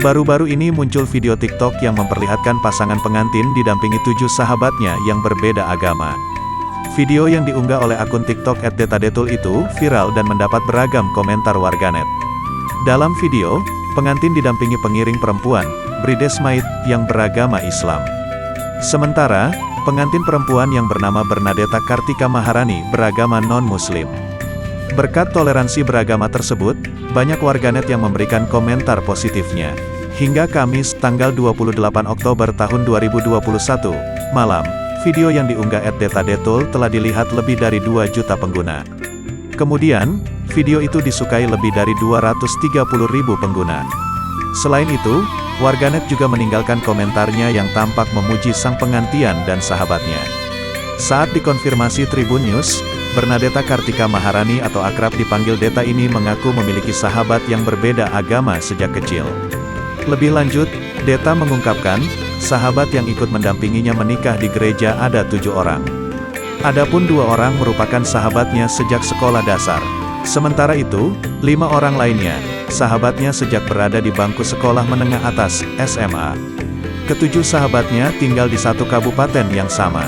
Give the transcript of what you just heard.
Baru-baru ini muncul video TikTok yang memperlihatkan pasangan pengantin didampingi 7 sahabatnya yang berbeda agama. Video yang diunggah oleh akun TikTok @detadetul itu viral dan mendapat beragam komentar warganet. Dalam video, pengantin didampingi pengiring perempuan, bridesmaid, yang beragama Islam. Sementara, pengantin perempuan yang bernama Bernadetta Kartika Maharani beragama non-Muslim. Berkat toleransi beragama tersebut, banyak warganet yang memberikan komentar positifnya. Hingga Kamis, tanggal 28 Oktober tahun 2021, malam, video yang diunggah @detadetul telah dilihat lebih dari 2 juta pengguna. Kemudian, video itu disukai lebih dari 230.000 pengguna. Selain itu, warganet juga meninggalkan komentarnya yang tampak memuji sang pengantin dan sahabatnya. Saat dikonfirmasi Tribun News, Bernadetta Kartika Maharani atau akrab dipanggil Deta ini mengaku memiliki sahabat yang berbeda agama sejak kecil. Lebih lanjut, Deta mengungkapkan, sahabat yang ikut mendampinginya menikah di gereja ada 7 orang. Adapun 2 orang merupakan sahabatnya sejak sekolah dasar. Sementara itu, 5 orang lainnya, sahabatnya sejak berada di bangku sekolah menengah atas, SMA. Ketujuh sahabatnya tinggal di satu kabupaten yang sama.